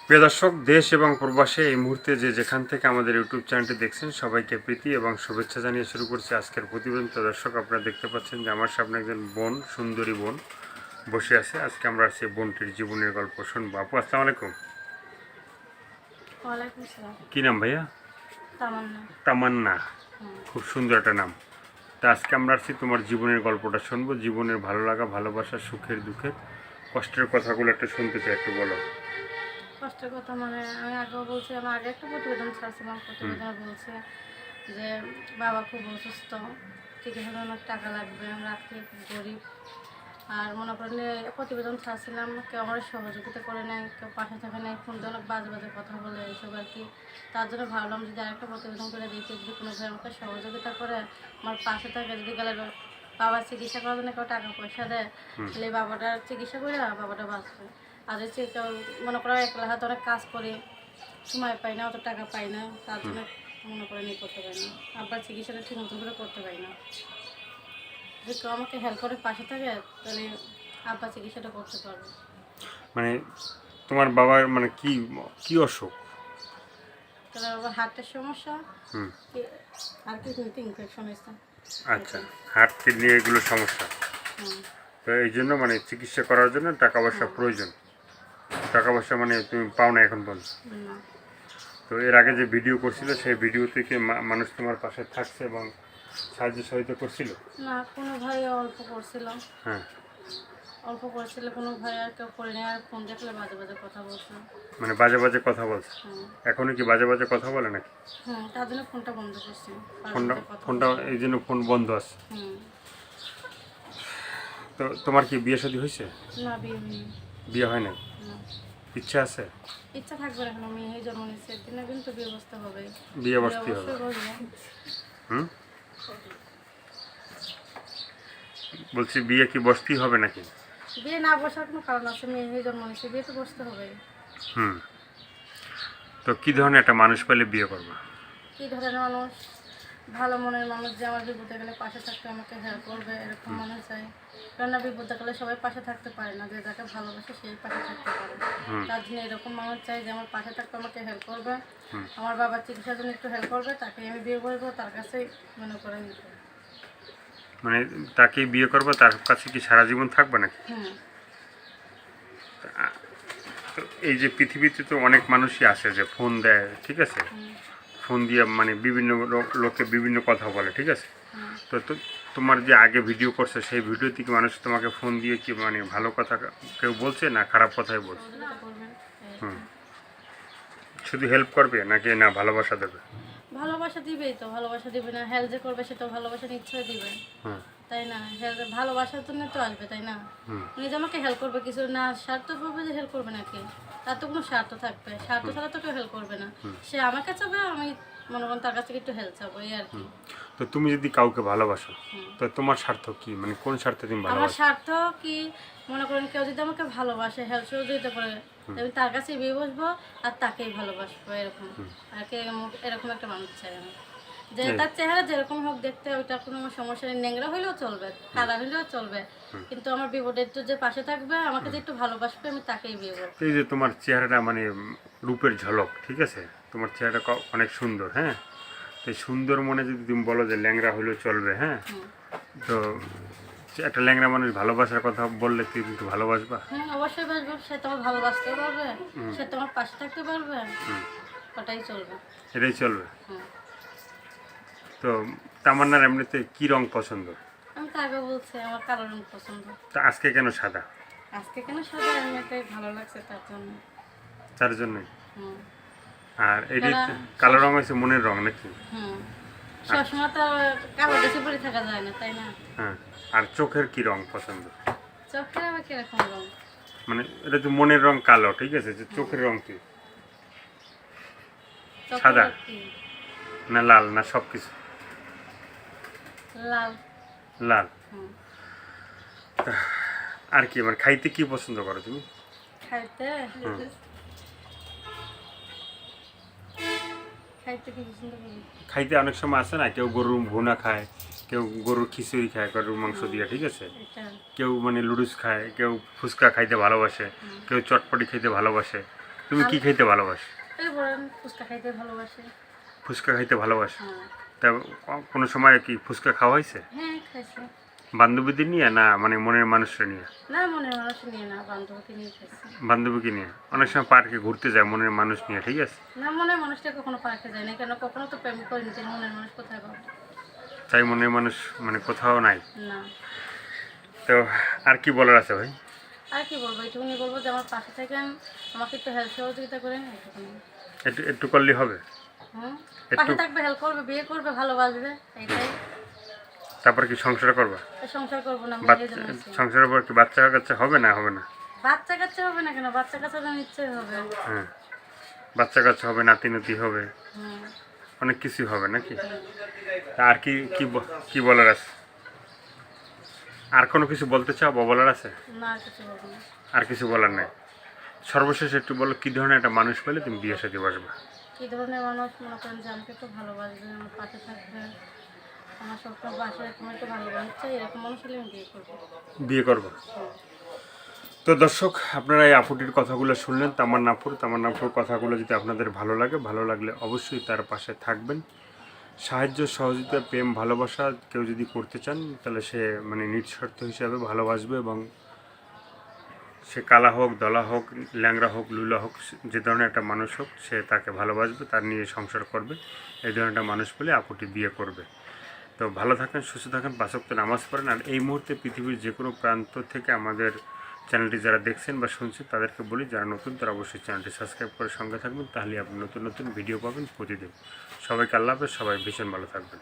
প্রিয় দর্শক, দেশ এবং প্রবাসে এই মুহূর্তে যেখান থেকে আমাদের ইউটিউব চ্যানেলটি দেখছেন সবাইকে প্রীতি এবং শুভেচ্ছা জানিয়ে শুরু করছি আজকের প্রতিবেদন। তো দর্শক, আপনারা দেখতে পাচ্ছেন যে আমার সামনে একজন বোন, সুন্দরী বোন বসে আছে। আজকে আমরা সেই বোনটির জীবনের গল্প শুনবো। আপু, আসসালামু আলাইকুম। ওয়ালাইকুম সালাম। কী নাম ভাইয়া? তামান্না। তামান্না, খুব সুন্দর একটা নাম। তা আজকে আমরা আসছি তোমার জীবনের গল্পটা শুনবো, জীবনের ভালো লাগা, ভালোবাসা, সুখের দুঃখের, কষ্টের কথাগুলো একটু শুনতে চাই, একটু বলো। কষ্টের কথা মানে আমি আগেও বলছি, আমার আগে একটা প্রতিবেদন ছাড়ছিলাম। প্রতিবেদন বলছে যে বাবা খুব অসুস্থ, চিকিৎসার অনেক টাকা লাগবে, আমরা আর্থিক গরিব। আর মনে করেন প্রতিবেদন ছাড়ছিলাম, কেউ আমার সহযোগিতা করে নেয়, কেউ পাশে থাকে নাই, ফোন দিয়ে অনেক বাজে বাজে কথা বলে এইসব আর কি। তার জন্য ভাবলাম যদি আরেকটা প্রতিবেদন করে দিতে, যদি কোনো ভাই আমাকে সহযোগিতা করে, আমার পাশে থাকে, যদি গেলে বাবার চিকিৎসা করার জন্য কেউ টাকা পয়সা দেয়, তাহলে বাবাটার চিকিৎসা করে বাবাটা বাঁচবে। আর হচ্ছে কেউ মনে করো একলা হাতে অনেক কাজ করি, সময় পাই না, অত টাকা পাই না, তার জন্য মনে করেন করতে পারি না, আবার চিকিৎসাটা ঠিক মতো করে করতে পারি না। যদি কেউ আমাকে হেল্প করে পাশে থাকে, তাহলে আব্বা চিকিৎসাটা করতে পারবে। মানে তোমার বাবার মানে কি কি অসুখ? তাহলে আবার হার্টের সমস্যা, হুম, আর কিডনিতে ইনফেকশন হয়েছে। আচ্ছা, হার্ট কিডনি এগুলো সমস্যা। হুম। তো এই জন্য মানে চিকিৎসা করার জন্য টাকা পয়সা প্রয়োজন। টাকা পয়সা মানে তুমি পাও না এখন পর্যন্ত? না। তো এর আগে যে ভিডিও করছিল সেই ভিডিও থেকে মানুষ তোমার পাশে থাকছে এবং সাহায্য সহায়তা করছিল? না, কোনো ভাই অল্প করছিল। হ্যাঁ, অল্প করেছিল, কোনো ভাই আর কেউ করে নেই। আর ফোন দেখলে বাজে বাজে কথা বলছে। মানে বাজে বাজে কথা বলছে? হুম। এখনও কি বাজে বাজে কথা বলে নাকি? হুম, তার জন্য ফোনটা বন্ধ করছি। ফোনটা বাজে কথা ফোনটা বলছে। এই জন্য ফোন বন্ধ আছে। হুম। তো তোমার কি বিয়ে শাদী হয়েছে? না, বিয়ে হয়নি। বিয়ে হয় নাই? না। ইচ্ছা আছে? ইচ্ছা থাকবে না, এখন মেয়ে জন্ম নিচ্ছে, একদিন না একদিন তো বিয়ে বসতে হবে। বিয়ে বসতে হবে। অবশ্যই বসবো। হুম, বলছি বিয়ে কি বসতেই হবে নাকি? বিয়ে না বসার কোনো কারণ আছে? মেয়ে জন্ম নিচ্ছে, বিয়ে তো বসতে হবে। হুম, তো কি ধরনের একটা মানুষ পেলে বিয়ে করবা? কী ধরনের মানুষ? ভালো মনের মানুষ, যে আমার বিপদে গেলে পাশে থাকতে আমাকে হেল্প করবে, এরকম মানুষ চাই। কেননা বিপদে গেলে সবাই পাশে থাকতে পারে না, যে যাকে ভালোবাসে সেই পাশে থাকতে পারে। তার জন্য এরকম মানুষ চাই যে আমার পাশে থাকতে আমাকে হেল্প করবে, আমার বাবার চিকিৎসার জন্য একটু হেল্প করবে, তাকে আমি বিয়ে করবো, তার কাছেই মনে করেন। মানে তাকে বিয়ে করবো, তার কাছে কি সারা জীবন থাকবে নাকি? হুম। তো এই যে পৃথিবীতে তো অনেক মানুষই আছে যে ফোন দেয়, ঠিক আছে, ফোন দিয়ে মানে বিভিন্ন লোকে বিভিন্ন কথা বলে, ঠিক আছে। তো তোমার যে আগে ভিডিও করছে সেই ভিডিও থেকে মানুষ তোমাকে ফোন দিয়ে কি মানে ভালো কথা কেউ বলছে না খারাপ কথাই বলছে? সহযোগিতা করবেন। হুম, শুধু হেল্প করবে নাকি না ভালোবাসা দেবে? ভালোবাসা দিবেই তো, ভালোবাসা দিবে না? হেল্প যে করবে সেটা ভালোবাসা নিশ্চয়ই দিবে, হুম, তাই না? হেল্প ভালোবাসার জন্য তো আসবে, তাই না? হুম, উনি যে আমাকে হেল্প করবে, কিছু না স্বার্থ করবে যে হেল্প করবে নাকি? তার তো কোনো স্বার্থ থাকবে, স্বার্থ ছাড়া তো কেউ হেল্প করবে না। সে আমাকে চাবে, আমি মনে করেন তার কাছ থেকে একটু হেল্প চাবো, এই আর কি। তো তুমি যদি কাউকে ভালোবাসো, হুম। তো তোমার স্বার্থ কি, মানে কোন স্বার্থে তুমি আমার ভালোবাসো? স্বার্থ কি? মনে করেন কেউ যদি আমাকে ভালোবাসে, হেল্প সহযোগিতা করে, আমি তার কাছে বিয়ে বসবো আর তাকেই ভালোবাসবো, এরকম। আর কে এরকম একটা মানুষ চাই আমি, যে তার চেহারা যেরকম হোক দেখতে, ওইটা কোনো আমার সমস্যা নেই। ন্যাংরা হইলেও চলবে, কাদা হইলেও চলবে, কিন্তু আমার বিপদে একটু যে পাশে থাকবে, আমাকে যে একটু ভালোবাসবে, আমি তাকেই বিয়ে করবো। এই যে তোমার চেহারাটা মানে রূপের ঝলক, ঠিক আছে, তোমার চেহারাটা অনেক সুন্দর, হ্যাঁ। তো সুন্দর মনে যদি তুমি বলো যে ল্যাংড়া হলেও চলবে, হ্যাঁ, তো একটা ল্যাংড়া মানুষ ভালোবাসার কথা বললে তুমি কিন্তু ভালোবাসবা? হ্যাঁ, অবশ্যই বাসবো। সে তোমার ভালোবাসতেও পারবে, সে তোমার পাশে থাকতে পারবে, ওটাই চলবে। এটাই চলবে। হুম। তো তামান্নার এমনিতে কি রং পছন্দ? আমি তো আগে বলছি আমার কালো রঙ পছন্দ। তা আজকে কেন সাদা? আজকে কেন সাদা? এমনিতেই ভালো লাগছে তার জন্য। তার জন্যই? হুম। আর এটি তারা কালো রং হয়েছে মনের রং নাকি? হুম। সবসময় তো কালো ড্রেসে পরে থাকা যায় না, তাই না? হ্যাঁ। আর চোখের কি রং পছন্দ? চোখের আবার কিরকম রঙ? মানে এটা তো মনের রং কালো, ঠিক আছে, যে চোখের রং কি? চোখের সাদা রঙ কি? না লাল না সব কিছু? লাল। লাল। হুম। আর কি মানে খাইতে কি পছন্দ করো তুমি? খাইতে? খাইতে কি পছন্দ করি? খাইতে অনেক সময় আছে না, কেউ গরুর ভুনা খায়, কেউ গরুর খিচুড়ি খায় গরুর মাংস দিয়ে, ঠিক আছে, এটা। কেউ মানে লুডুস খায়, কেউ ফুচকা খাইতে ভালোবাসে, কেউ চটপটি খাইতে ভালোবাসে। তুমি কি খাইতে ভালোবাসো? এই বলেন ফুচকা খাইতে ভালোবাসি। ফুচকা খাইতে ভালোবাসো? হ্যাঁ তা কোনো সময় কি ফুচকা খাওয়া হয়েছে? হ্যাঁ খাইছি। বান্ধবীদের নিয়ে না মানে মনের মানুষের নিয়ে? না মনের মানুষ নিয়ে না, বান্ধবীকে নিয়ে খাইছি। বান্ধবীকে নিয়ে অনেক সময় পার্কে ঘুরতে যায় মনের মানুষ নিয়ে, ঠিক আছে? না মনের মানুষটা কখনো পার্কে যায় না, কেন কখনো তো প্রেম করিনি, যে মনের মানুষ কোথায় পাবো? তাই মনের মানুষ মানে কোথাও নাই। না। তো আর কি বলার আছে ভাই? আর কি বলবো, এইটুকুনি বলবো যে আমার পাশে থাকেন, আমাকে একটু হেল্প সহযোগিতা করেন, এইটুকুনি। একটু একটু করলে হবে? হুম, একটু পাশে থাকবে, হেল্প করবে, বিয়ে করবে, ভালোবাসবে, এইটাই। তারপর কি সংসার করবা? সংসার করবো না, মেয়ে বাচ্চা জন্মেছি। সংসারের পর কি বাচ্চা কাচ্চা হবে না হবে না? বাচ্চা কাচ্চা হবে না কেন, বাচ্চা কাচ্চা তো নিশ্চয়ই হবে। হ্যাঁ, বাচ্চা কাচ্চা হবে, নাতি নাতি হবে, হুম। অনেক কিছু হবে নাকি? তা আর কি কি কি বলার আছে? আর কোনো কিছু বলতে চাও বা বলার আছে? না আর কিছু বলবো না। আর কিছু বলার নেই। সর্বশেষ একটু বলো, কি ধরনের একটা মানুষ পেলে তুমি বিয়ে সাথে বসবে? কি ধরনের মানুষ, মনে করেন যে আমাকে একটু ভালোবাসবে, আমার পাশে থাকবে, আমার সবসময় বাসায় এরকম একটু ভালোবাসছে, এরকম মানুষ হলে আমি বিয়ে করবো। বিয়ে করবো? তো দর্শক, আপনারা এই আপুটির কথাগুলো শুনলেন, তামান্নাপুর কথাগুলো যদি আপনাদের ভালো লাগে, ভালো লাগলে অবশ্যই তার পাশে থাকবেন। সাহায্য সহযোগিতা প্রেম ভালোবাসা কেউ যদি করতে চান তাহলে সে মানে নিঃস্বার্থ হিসাবে ভালোবাসবে, এবং সে কালা হোক, দলা হোক, ল্যাংড়া হোক, লুলা হোক, যে ধরনের একটা মানুষ হোক সে তাকে ভালোবাসবে, তার নিয়ে সংসার করবে। এই ধরনের একটা মানুষ পেলে আপুটি বিয়ে করবে। তো ভালো থাকেন, সুস্থ থাকেন, 5 ওয়াক্ত নামাজ পড়েন। আর এই মুহূর্তে পৃথিবীর যে কোনো প্রান্ত থেকে আমাদের চ্যানেলটি যারা দেখছেন বা শুনছেন তাদেরকে বলি, যারা নতুন তারা অবশ্যই চ্যানেলটি সাবস্ক্রাইব করে সঙ্গে থাকবেন, তাহলে আপনি নতুন নতুন ভিডিও পাবেন প্রতিদিন। সবাইকে আল্লাহ হাফেজ, সবাই ভীষণ ভালো থাকবেন।